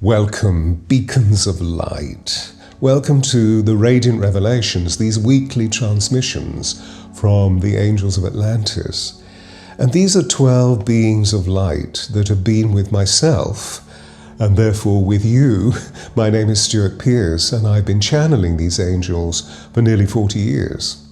Welcome, beacons of light. Welcome to the Radiant Revelations, these weekly transmissions from the Angels of Atlantis. And these are 12 beings of light that have been with myself, and therefore with you. My name is Stewart Pearce, and I've been channeling these angels for nearly 40 years.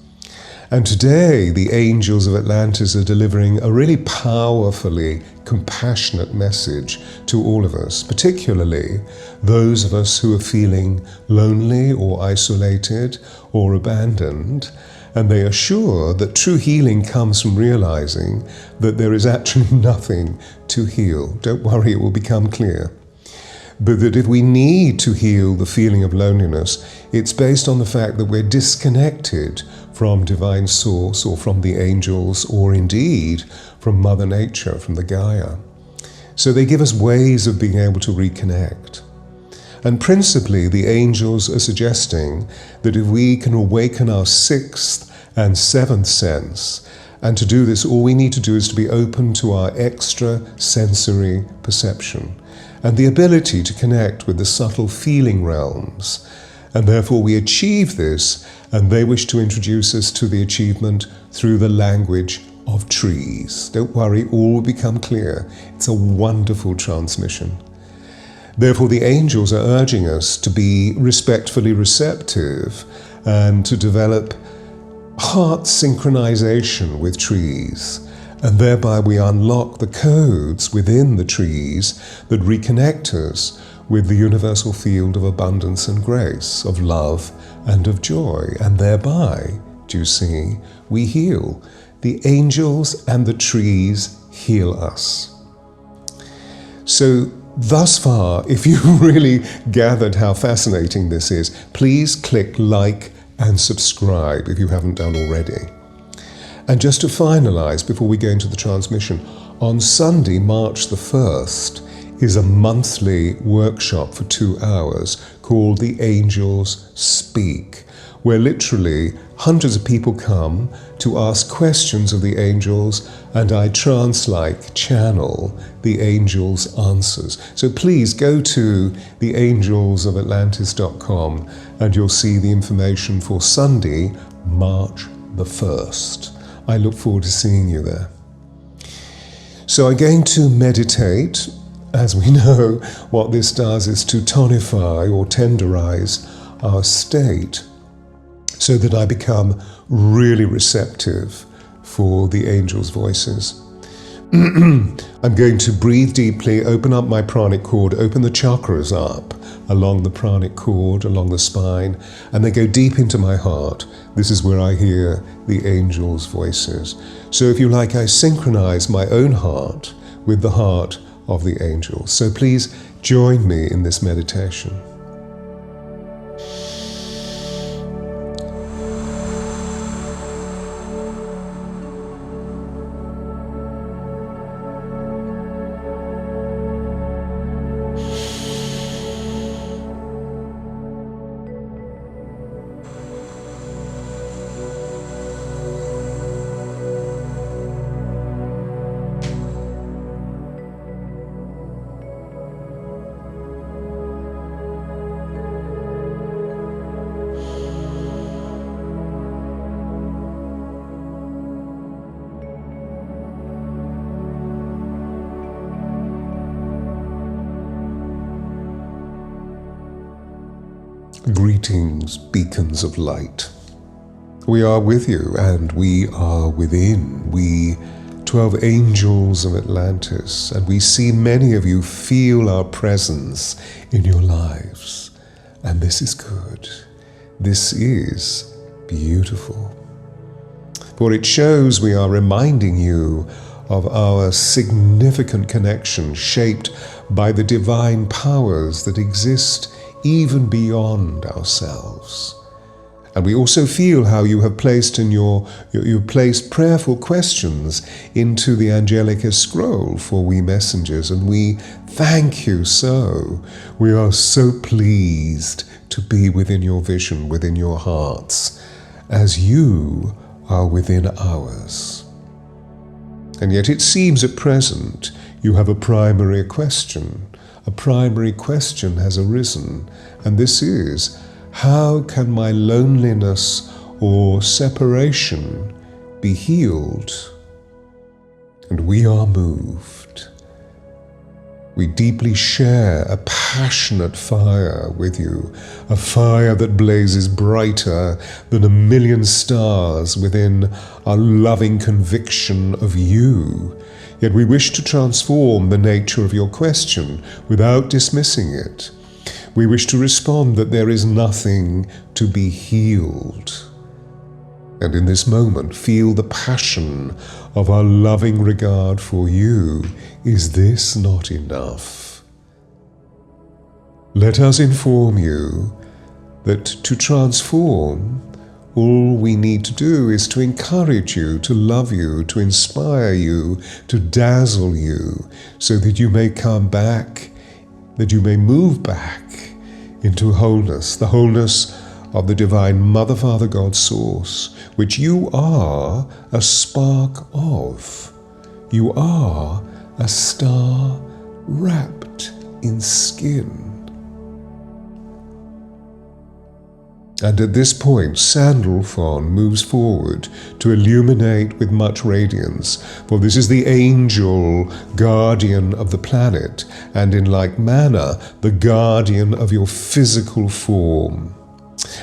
And today, the Angels of Atlantis are delivering a really powerfully compassionate message to all of us, particularly those of us who are feeling lonely or isolated or abandoned. And they are sure that true healing comes from realizing that there is actually nothing to heal. Don't worry, it will become clear. But that if we need to heal the feeling of loneliness, it's based on the fact that we're disconnected from divine source or from the angels or indeed from Mother Nature, from the Gaia. So they give us ways of being able to reconnect. And principally, the angels are suggesting that if we can awaken our sixth and seventh sense, and to do this, all we need to do is to be open to our extrasensory perception and the ability to connect with the subtle feeling realms. And therefore we achieve this, and they wish to introduce us to the achievement through the language of trees. Don't worry, all will become clear. It's a wonderful transmission. Therefore the angels are urging us to be respectfully receptive and to develop heart synchronization with trees. And thereby we unlock the codes within the trees that reconnect us with the universal field of abundance and grace, of love and of joy. And thereby, do you see, we heal. The angels and the trees heal us. So thus far, if you really gathered how fascinating this is, please click like and subscribe if you haven't done already. And just to finalize before we go into the transmission, on Sunday, March the 1st, is a monthly workshop for 2 hours called The Angels Speak, where literally hundreds of people come to ask questions of the angels, and I trance-like channel the angels' answers. So please go to theangelsofatlantis.com and you'll see the information for Sunday, March the 1st. I look forward to seeing you there. So I'm going to meditate. As we know, what this does is to tonify or tenderize our state so that I become really receptive for the angels' voices. I'm going to breathe deeply, open up my pranic cord, open the chakras up along the pranic cord, along the spine, and then go deep into my heart. This is where I hear the angels' voices. So if you like, I synchronize my own heart with the heart of the angels. So please join me in this meditation. Greetings, beacons of light. We are with you and we are within. We 12 angels of Atlantis, and we see many of you feel our presence in your lives. And this is good. This is beautiful. For it shows we are reminding you of our significant connection shaped by the divine powers that exist even beyond ourselves. And we also feel how you have placed placed prayerful questions into the Angelic scroll for we messengers, and we thank you so. We are so pleased to be within your vision, within your hearts, as you are within ours. And yet it seems at present you have a primary question, a primary question has arisen, and this is, how can my loneliness or separation be healed? And we are moved. We deeply share a passionate fire with you, a fire that blazes brighter than a million stars within our loving conviction of you. Yet we wish to transform the nature of your question without dismissing it. We wish to respond that there is nothing to be healed. And in this moment, feel the passion of our loving regard for you. Is this not enough? Let us inform you that to transform, all we need to do is to encourage you, to love you, to inspire you, to dazzle you, so that you may come back, that you may move back into wholeness, the wholeness of the divine Mother, Father, God source, which you are a spark of. You are a star wrapped in skin. And at this point, Sandalphon moves forward to illuminate with much radiance, for this is the angel guardian of the planet, and in like manner, the guardian of your physical form.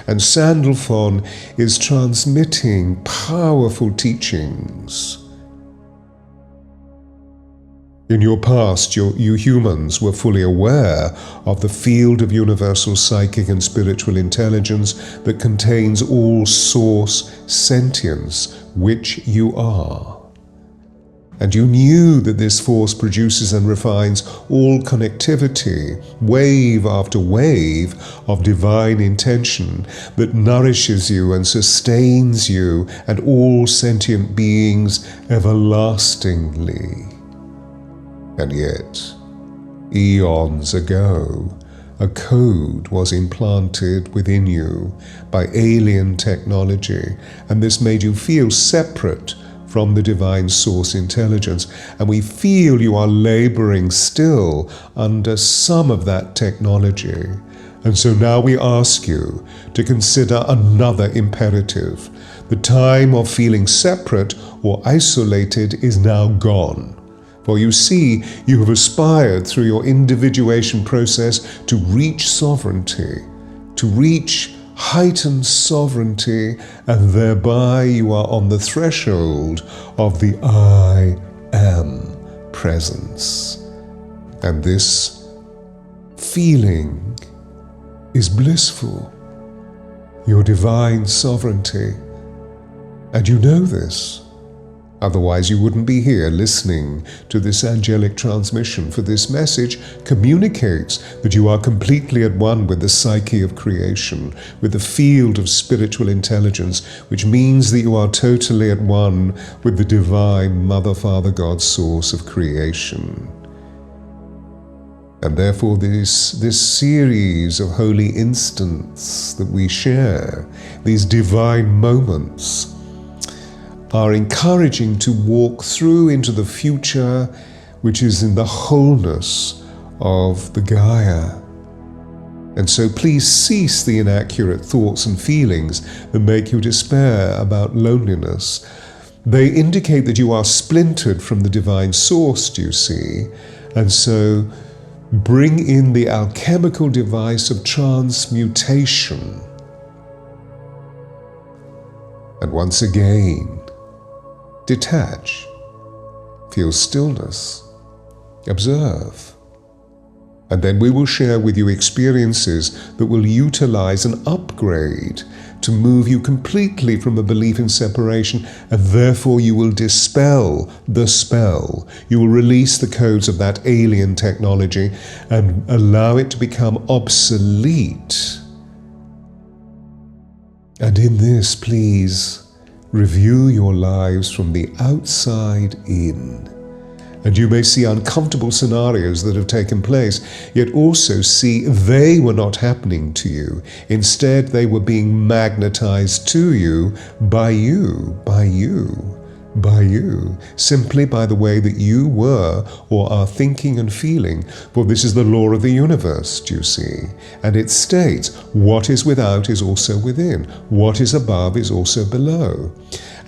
And Sandalphon is transmitting powerful teachings. In your past, you humans were fully aware of the field of universal psychic and spiritual intelligence that contains all source sentience, which you are. And you knew that this force produces and refines all connectivity, wave after wave of divine intention that nourishes you and sustains you and all sentient beings everlastingly. And yet, eons ago, a code was implanted within you by alien technology, and this made you feel separate from the divine source intelligence, and we feel you are laboring still under some of that technology. And so now we ask you to consider another imperative. The time of feeling separate or isolated is now gone. For you see, you have aspired through your individuation process to reach sovereignty, to reach heightened sovereignty, and thereby you are on the threshold of the I Am presence. And this feeling is blissful, your divine sovereignty. And you know this. Otherwise, you wouldn't be here listening to this angelic transmission, for this message communicates that you are completely at one with the psyche of creation, with the field of spiritual intelligence, which means that you are totally at one with the divine Mother, Father, God source of creation. And therefore, this series of holy instants that we share, these divine moments, are encouraging to walk through into the future, which is in the wholeness of the Gaia. And so please cease the inaccurate thoughts and feelings that make you despair about loneliness. They indicate that you are splintered from the divine source, do you see? And so bring in the alchemical device of transmutation. And once again, detach, feel stillness, observe, and then we will share with you experiences that will utilize an upgrade to move you completely from a belief in separation, and therefore you will dispel the spell. You will release the codes of that alien technology and allow it to become obsolete. And in this, please, review your lives from the outside in. And you may see uncomfortable scenarios that have taken place, yet also see they were not happening to you. Instead, they were being magnetized to you, by you. by you, simply by the way that you were or are thinking and feeling. For this is the law of the universe, do you see? And it states, what is without is also within. What is above is also below.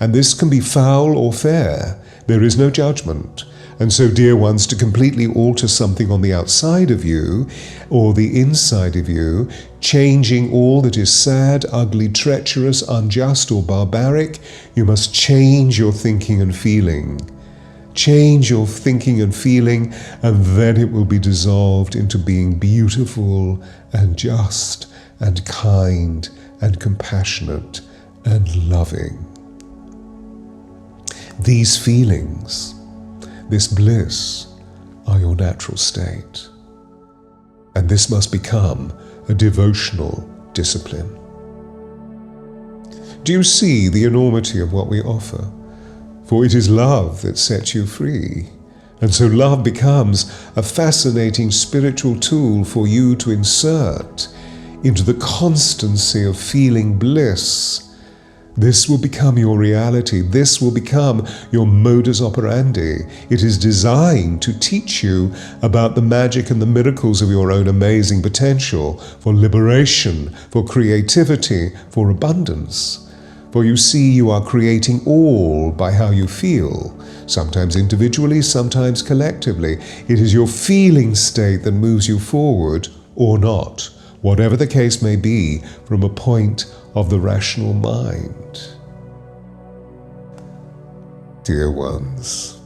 And this can be foul or fair. There is no judgment. And so, dear ones, to completely alter something on the outside of you or the inside of you, changing all that is sad, ugly, treacherous, unjust, or barbaric, you must change your thinking and feeling. Change your thinking and feeling, and then it will be dissolved into being beautiful and just and kind and compassionate and loving. These feelings, this bliss, are your natural state. And this must become a devotional discipline. Do you see the enormity of what we offer? For it is love that sets you free. And so love becomes a fascinating spiritual tool for you to insert into the constancy of feeling bliss. This will become your reality. This will become your modus operandi. It is designed to teach you about the magic and the miracles of your own amazing potential for liberation, for creativity, for abundance. For you see, you are creating all by how you feel, sometimes individually, sometimes collectively. It is your feeling state that moves you forward or not, whatever the case may be, from a point of the rational mind. Dear ones,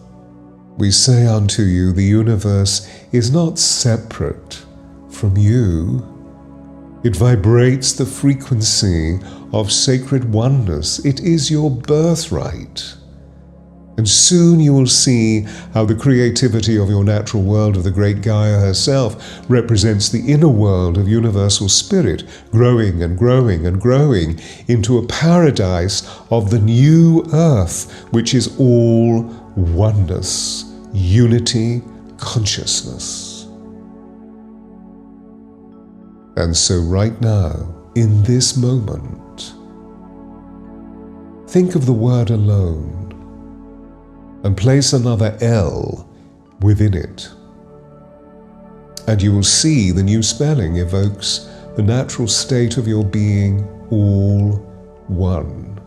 we say unto you, the universe is not separate from you. It vibrates the frequency of sacred oneness. It is your birthright. And soon you will see how the creativity of your natural world of the great Gaia herself represents the inner world of universal spirit, growing and growing and growing into a paradise of the new earth, which is all oneness, unity, consciousness. And so right now, in this moment, think of the word alone, and place another L within it. And you will see the new spelling evokes the natural state of your being, all one.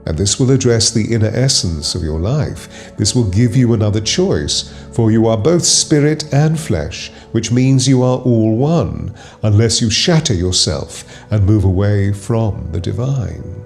And this will address the inner essence of your life. This will give you another choice, for you are both spirit and flesh, which means you are all one, unless you shatter yourself and move away from the divine.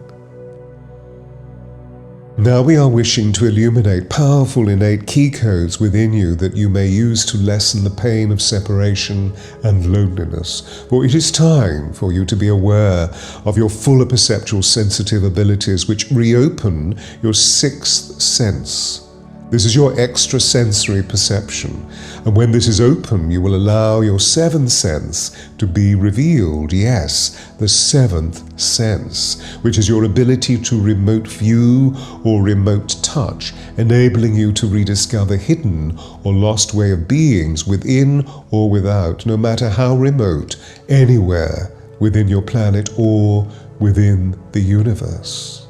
Now we are wishing to illuminate powerful innate key codes within you that you may use to lessen the pain of separation and loneliness. For it is time for you to be aware of your fuller perceptual sensitive abilities which reopen your sixth sense. This is your extrasensory perception, and when this is open, you will allow your seventh sense to be revealed. Yes, the seventh sense, which is your ability to remote view or remote touch, enabling you to rediscover hidden or lost way of beings within or without, no matter how remote, anywhere within your planet or within the universe.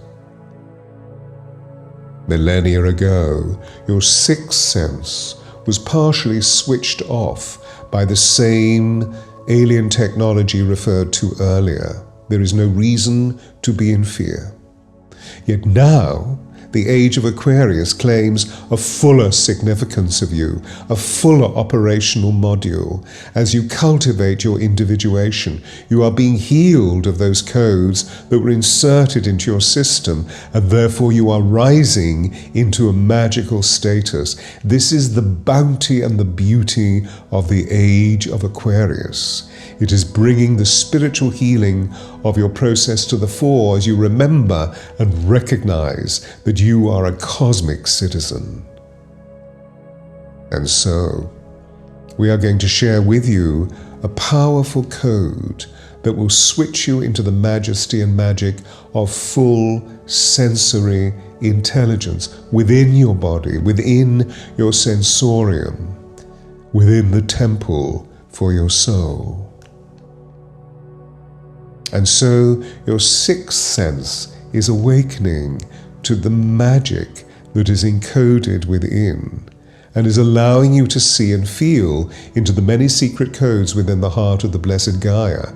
Millennia ago, your sixth sense was partially switched off by the same alien technology referred to earlier. There is no reason to be in fear. Yet now, the age of Aquarius claims a fuller significance of you, a fuller operational module. As you cultivate your individuation, you are being healed of those codes that were inserted into your system, and therefore you are rising into a magical status. This is the bounty and the beauty of the age of Aquarius. It is bringing the spiritual healing of your process to the fore as you remember and recognize that you are a cosmic citizen. And so, we are going to share with you a powerful code that will switch you into the majesty and magic of full sensory intelligence within your body, within your sensorium, within the temple for your soul. And so your sixth sense is awakening to the magic that is encoded within, and is allowing you to see and feel into the many secret codes within the heart of the blessed Gaia.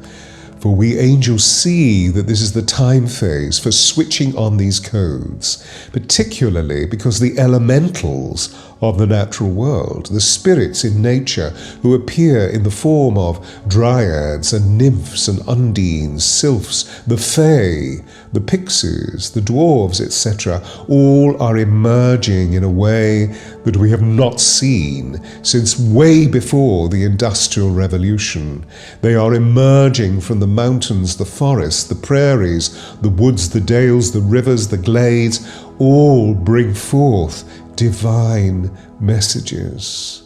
For we angels see that this is the time phase for switching on these codes, particularly because the elementals of the natural world, the spirits in nature who appear in the form of dryads and nymphs and undines, sylphs, the fae, the pixies, the dwarves, etc., all are emerging in a way that we have not seen since way before the Industrial Revolution. They are emerging from the mountains, the forests, the prairies, the woods, the dales, the rivers, the glades, all bring forth divine messages.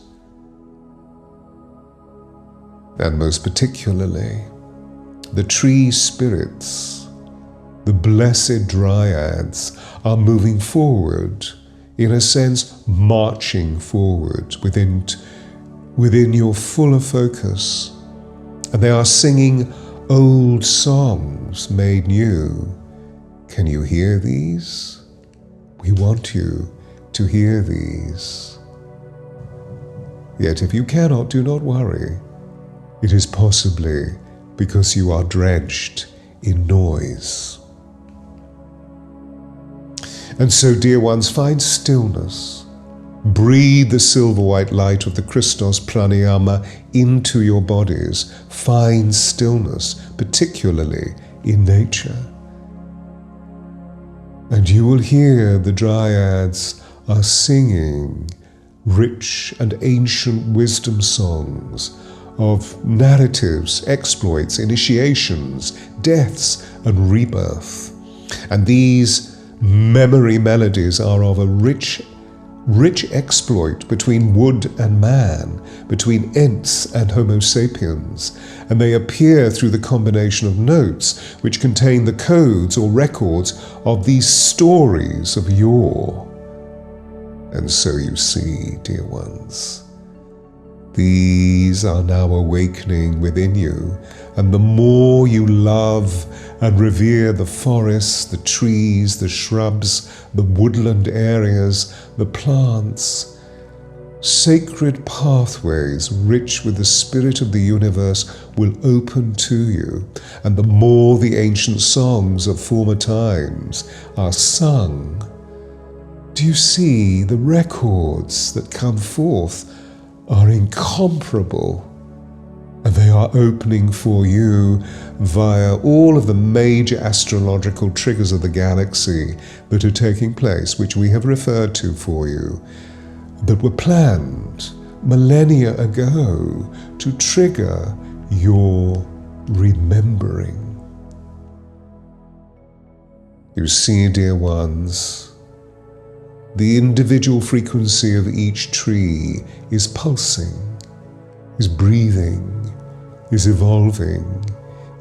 And most particularly, the tree spirits, the blessed dryads, are moving forward, in a sense marching forward within your fuller focus. And they are singing old songs made new. Can you hear these? We want you to hear these. Yet if you cannot, do not worry. It is possibly because you are drenched in noise. And so, dear ones, find stillness. Breathe the silver white light of the Christos pranayama into your bodies. Find stillness, particularly in nature. And you will hear the dryads are singing rich and ancient wisdom songs of narratives, exploits, initiations, deaths, and rebirth. And these memory melodies are of a rich exploit between wood and man, between Ents and Homo sapiens, and they appear through the combination of notes which contain the codes or records of these stories of yore. And so you see, dear ones, these are now awakening within you, and the more you love and revere the forests, the trees, the shrubs, the woodland areas, the plants, sacred pathways rich with the spirit of the universe will open to you, and the more the ancient songs of former times are sung. Do you see the records that come forth are incomparable, and they are opening for you via all of the major astrological triggers of the galaxy that are taking place, which we have referred to for you, that were planned millennia ago to trigger your remembering. You see, dear ones, the individual frequency of each tree is pulsing, is breathing, is evolving,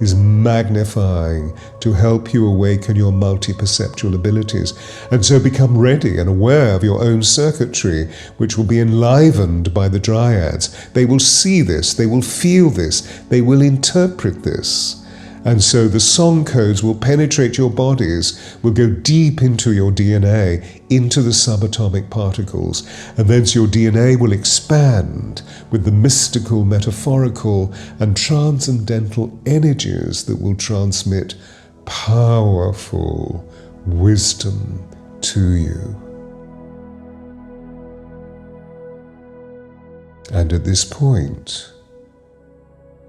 is magnifying to help you awaken your multi-perceptual abilities, and so become ready and aware of your own circuitry, which will be enlivened by the dryads. They will see this, they will feel this, they will interpret this. And so the song codes will penetrate your bodies, will go deep into your DNA, into the subatomic particles, and thence your DNA will expand with the mystical, metaphorical, and transcendental energies that will transmit powerful wisdom to you. And at this point,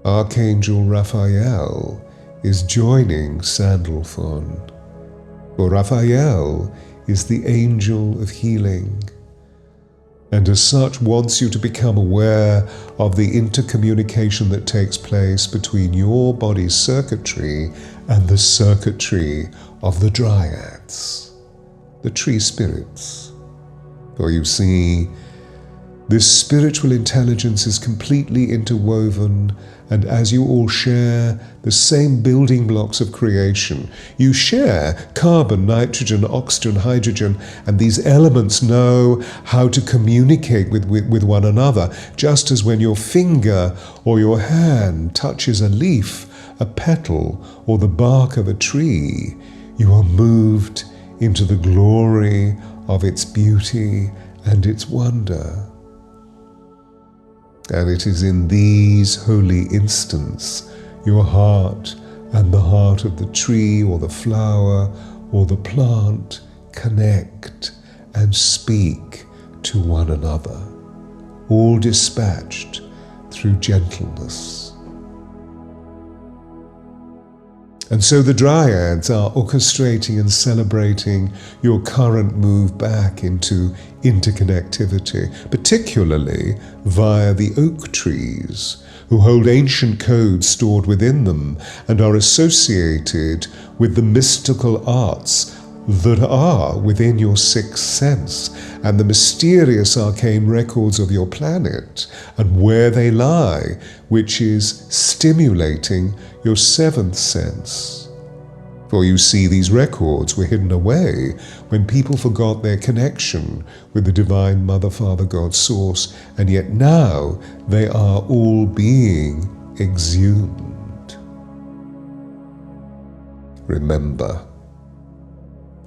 Archangel Raphael is joining Sandalphon, for Raphael is the angel of healing, and as such wants you to become aware of the intercommunication that takes place between your body's circuitry and the circuitry of the dryads, the tree spirits. For you see, this spiritual intelligence is completely interwoven, and as you all share the same building blocks of creation, you share carbon, nitrogen, oxygen, hydrogen, and these elements know how to communicate with one another, just as when your finger or your hand touches a leaf, a petal, or the bark of a tree, you are moved into the glory of its beauty and its wonder. And it is in these holy instants your heart and the heart of the tree or the flower or the plant connect and speak to one another, all dispatched through gentleness. And so the dryads are orchestrating and celebrating your current move back into interconnectivity, particularly via the oak trees, who hold ancient codes stored within them and are associated with the mystical arts that are within your sixth sense and the mysterious arcane records of your planet and where they lie, which is stimulating your seventh sense. For you see, these records were hidden away when people forgot their connection with the Divine Mother, Father, God, Source, and yet now they are all being exhumed. Remember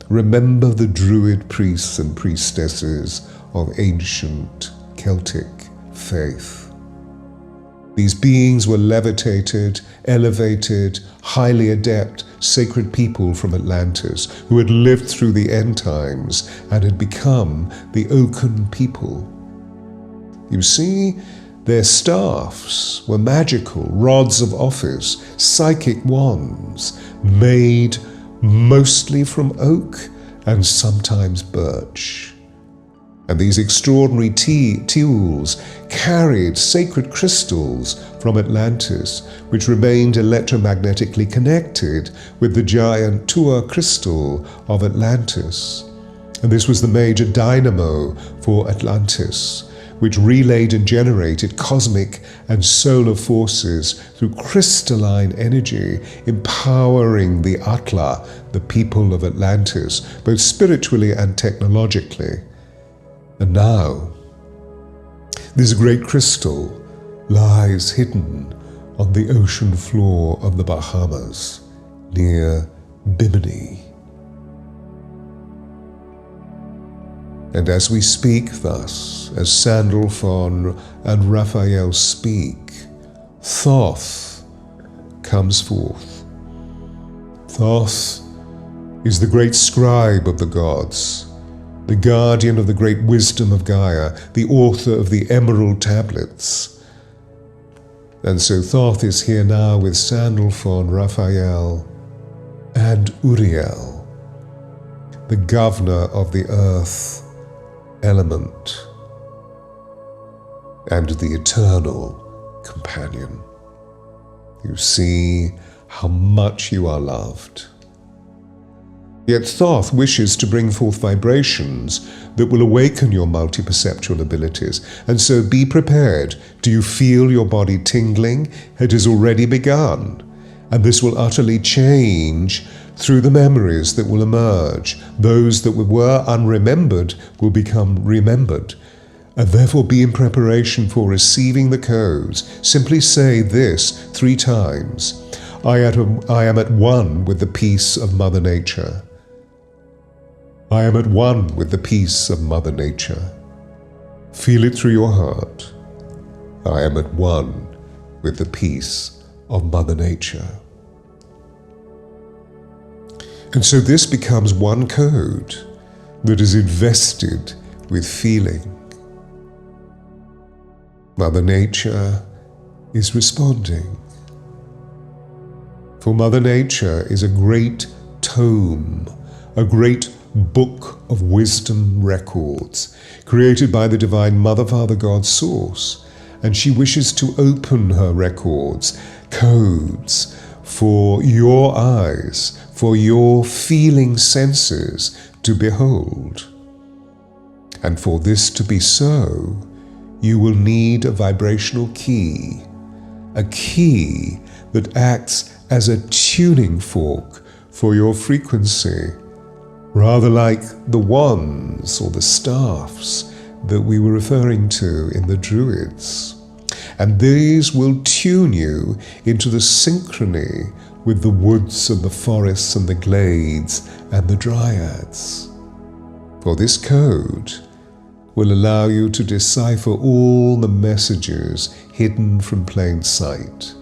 the Druid priests and priestesses of ancient Celtic faith. These beings were levitated, elevated, highly adept, sacred people from Atlantis who had lived through the end times and had become the Oaken people. You see, their staffs were magical rods of office, psychic wands, made mostly from oak and sometimes birch. And these extraordinary tools carried sacred crystals from Atlantis, which remained electromagnetically connected with the giant Tua crystal of Atlantis. And this was the major dynamo for Atlantis, which relayed and generated cosmic and solar forces through crystalline energy, empowering the Atla, the people of Atlantis, both spiritually and technologically. And now, this great crystal lies hidden on the ocean floor of the Bahamas, near Bimini. And as we speak thus, as Sandalphon and Raphael speak, Thoth comes forth. Thoth is the great scribe of the gods, the guardian of the great wisdom of Gaia, the author of the Emerald Tablets. And so Thoth is here now with Sandalphon, Raphael, and Uriel, the governor of the earth element and the eternal companion. You see how much you are loved. Yet Thoth wishes to bring forth vibrations that will awaken your multi-perceptual abilities, and so be prepared. Do you feel your body tingling? It has already begun, and this will utterly change through the memories that will emerge. Those that were unremembered will become remembered, and therefore be in preparation for receiving the codes. Simply say this 3 times. I am at one with the peace of Mother Nature. I am at one with the peace of Mother Nature. Feel it through your heart. I am at one with the peace of Mother Nature. And so this becomes one code that is invested with feeling. Mother Nature is responding. For Mother Nature is a great tome, a great book of wisdom records, created by the Divine Mother, Father, God, Source, and she wishes to open her records, codes, for your eyes, for your feeling senses to behold. And for this to be so, you will need a vibrational key, a key that acts as a tuning fork for your frequency, rather like the wands or the staffs that we were referring to in the Druids. and these will tune you into the synchrony with the woods and the forests and the glades and the dryads. For this code will allow you to decipher all the messages hidden from plain sight,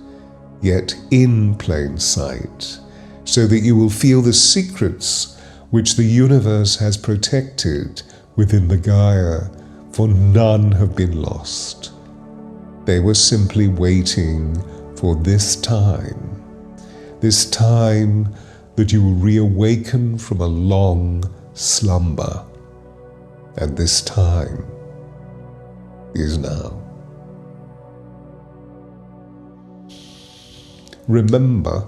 yet in plain sight, so that you will feel the secrets which the universe has protected within the Gaia, for none have been lost. They were simply waiting for this time that you will reawaken from a long slumber. And this time is now. Remember,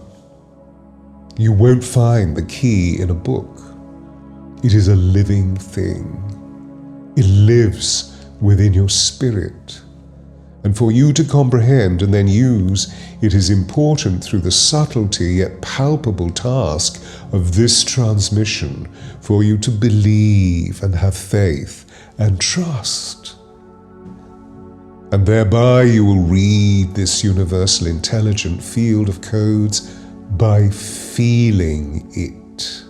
you won't find the key in a book. It is a living thing. It lives within your spirit. And for you to comprehend and then use, it is important through the subtlety yet palpable task of this transmission for you to believe and have faith and trust. And thereby you will read this universal intelligent field of codes by feeling it.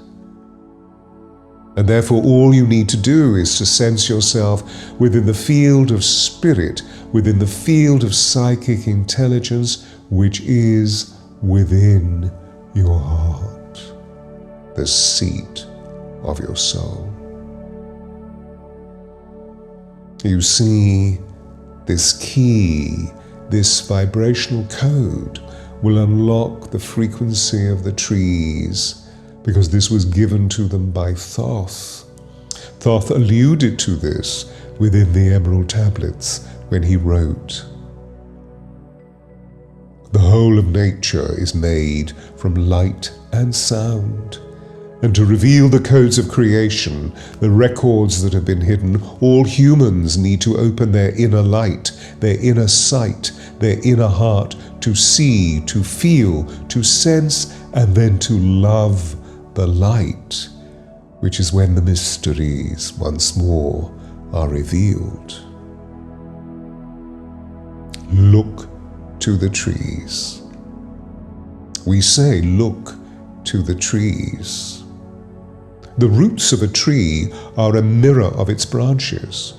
And therefore all you need to do is to sense yourself within the field of spirit, within the field of psychic intelligence, which is within your heart, the seat of your soul. You see, this key, this vibrational code, will unlock the frequency of the trees, because this was given to them by Thoth. Thoth alluded to this within the Emerald Tablets when he wrote, "The whole of nature is made from light and sound, and to reveal the codes of creation, the records that have been hidden, all humans need to open their inner light, their inner sight, their inner heart, to see, to feel, to sense, and then to love the light, which is when the mysteries once more are revealed." Look to the trees. We say, look to the trees. The roots of a tree are a mirror of its branches,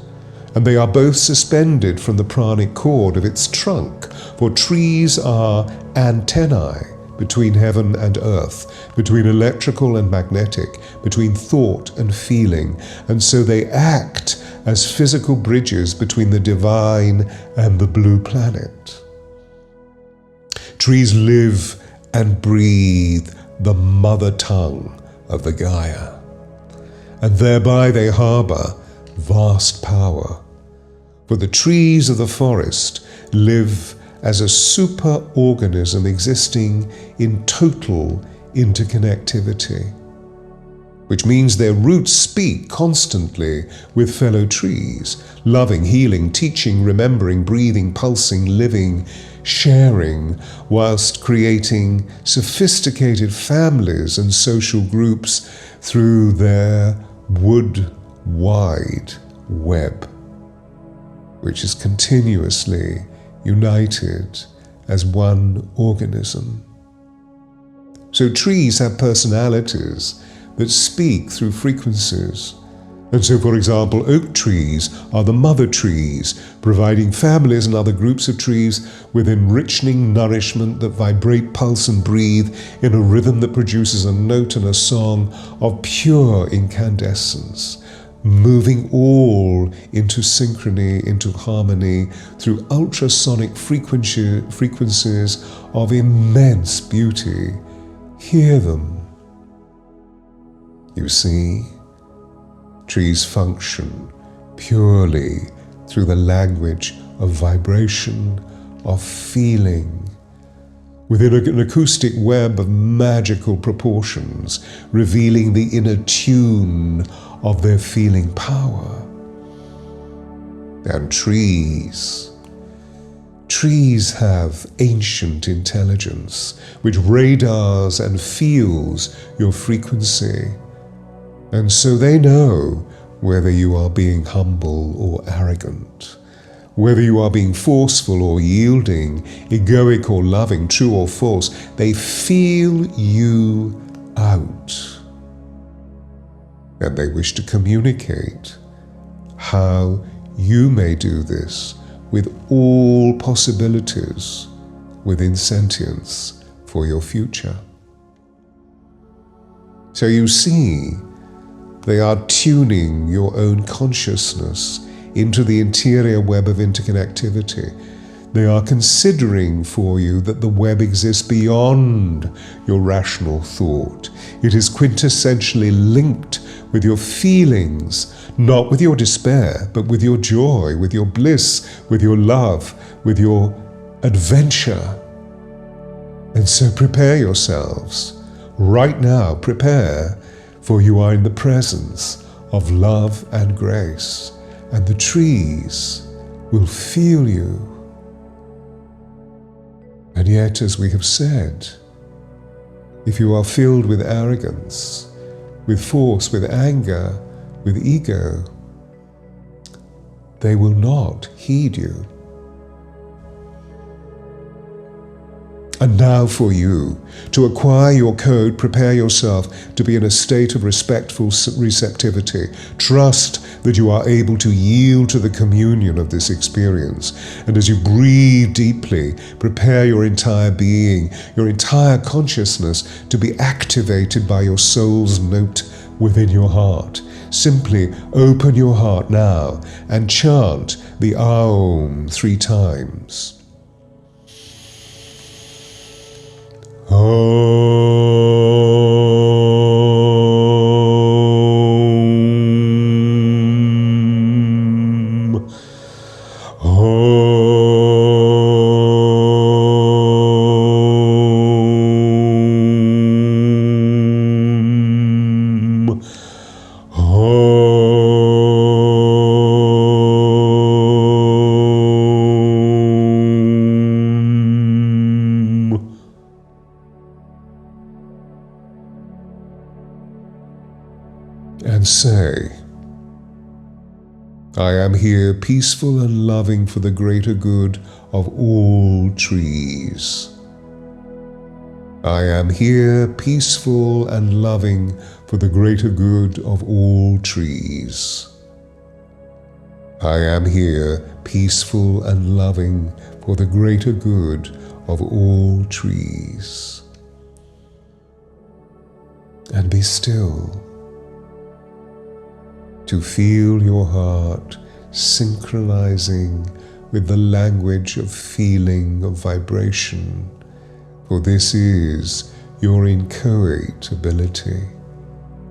and they are both suspended from the pranic cord of its trunk, for trees are antennae between heaven and earth, between electrical and magnetic, between thought and feeling, and so they act as physical bridges between the divine and the blue planet. Trees live and breathe the mother tongue of the Gaia, and thereby they harbor vast power. For the trees of the forest live as a super-organism existing in total interconnectivity, which means their roots speak constantly with fellow trees, loving, healing, teaching, remembering, breathing, pulsing, living, sharing, whilst creating sophisticated families and social groups through their wood-wide web, which is continuously united as one organism. So trees have personalities that speak through frequencies. And so, for example, oak trees are the mother trees, providing families and other groups of trees with enriching nourishment that vibrate, pulse and breathe in a rhythm that produces a note and a song of pure incandescence, moving all into synchrony, into harmony, through ultrasonic frequencies of immense beauty. Hear them. You see, trees function purely through the language of vibration, of feeling, within an acoustic web of magical proportions, revealing the inner tune of their feeling power. And trees have ancient intelligence, which radars and feels your frequency. And so they know whether you are being humble or arrogant, Whether you are being forceful or yielding, egoic or loving, true or false, they feel you out. And they wish to communicate how you may do this with all possibilities within sentience for your future. So you see, they are tuning your own consciousness into the interior web of interconnectivity. They are considering for you that the web exists beyond your rational thought. It is quintessentially linked with your feelings, not with your despair, but with your joy, with your bliss, with your love, with your adventure. And so prepare yourselves. Right now, prepare, for you are in the presence of love and grace, and the trees will feel you. And yet, as we have said, if you are filled with arrogance, with force, with anger, with ego, they will not heed you. And now for you, to acquire your code, prepare yourself to be in a state of respectful receptivity. Trust that you are able to yield to the communion of this experience. And as you breathe deeply, prepare your entire being, your entire consciousness to be activated by your soul's note within your heart. Simply open your heart now and chant the Aum 3 times. And say, I am here peaceful and loving for the greater good of all trees. I am here peaceful and loving for the greater good of all trees. I am here peaceful and loving for the greater good of all trees. And be still, to feel your heart synchronizing with the language of feeling, of vibration, for this is your inchoate ability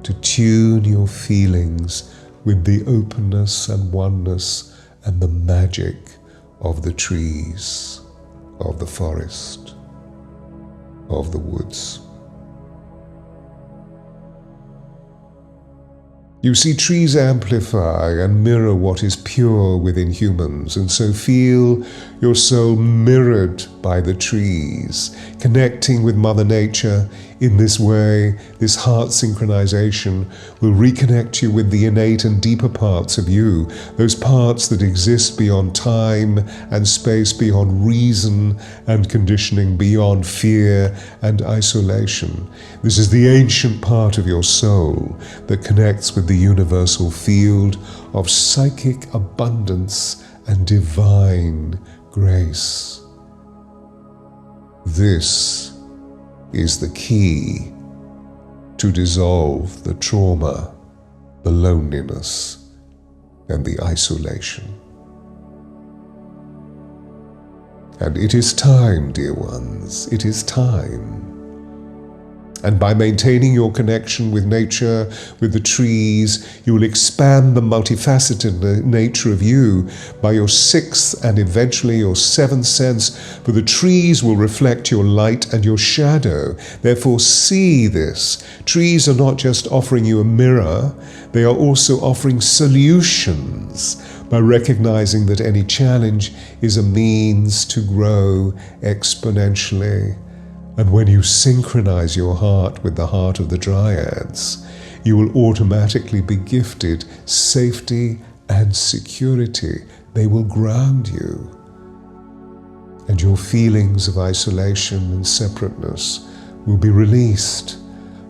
to tune your feelings with the openness and oneness and the magic of the trees, of the forest, of the woods. You see, trees amplify and mirror what is pure within humans, and so feel your soul mirrored by the trees, connecting with Mother Nature. In this way, this heart synchronization will reconnect you with the innate and deeper parts of you, those parts that exist beyond time and space, beyond reason and conditioning, beyond fear and isolation. This is the ancient part of your soul that connects with the universal field of psychic abundance and divine grace. This is the key to dissolve the trauma, the loneliness, and the isolation. And it is time, dear ones, it is time. And by maintaining your connection with nature, with the trees, you will expand the multifaceted nature of you by your 6th and eventually your 7th sense, for the trees will reflect your light and your shadow. Therefore, see this. Trees are not just offering you a mirror, they are also offering solutions by recognizing that any challenge is a means to grow exponentially. And when you synchronize your heart with the heart of the Dryads, you will automatically be gifted safety and security, They will ground you. And your feelings of isolation and separateness will be released.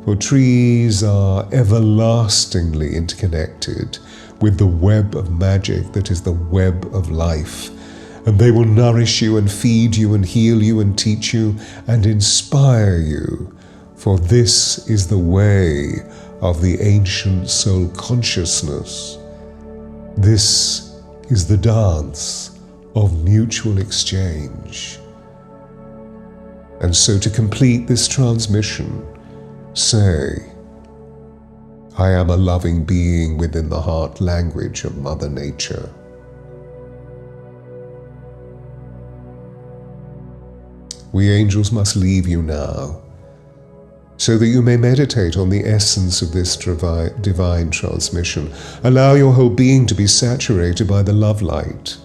For trees are everlastingly interconnected with the web of magic that is the web of life. And they will nourish you and feed you and heal you and teach you and inspire you. For this is the way of the ancient soul consciousness. This is the dance of mutual exchange. And so to complete this transmission, say, I am a loving being within the heart language of Mother Nature. We angels must leave you now, so that you may meditate on the essence of this divine transmission. Allow your whole being to be saturated by the love light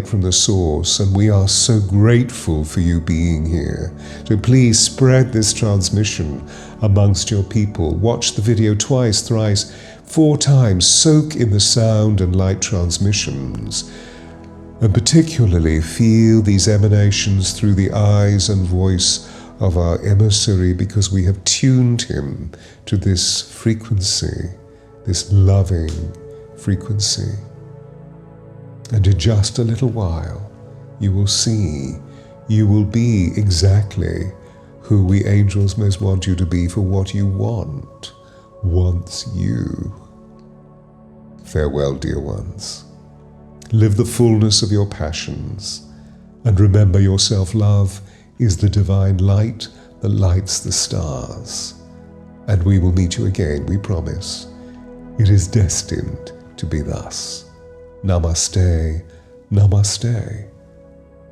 from the source, and we are so grateful for you being here. So please spread this transmission amongst your people. Watch the video twice, thrice, 4 times. Soak in the sound and light transmissions. And particularly feel these emanations through the eyes and voice of our emissary, because we have tuned him to this frequency, this loving frequency. And in just a little while, you will see, you will be exactly who we angels most want you to be, for what you want wants you. Farewell, dear ones. Live the fullness of your passions, and remember your self-love is the divine light that lights the stars. And we will meet you again, we promise. It is destined to be thus. Namaste, namaste,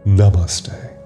namaste.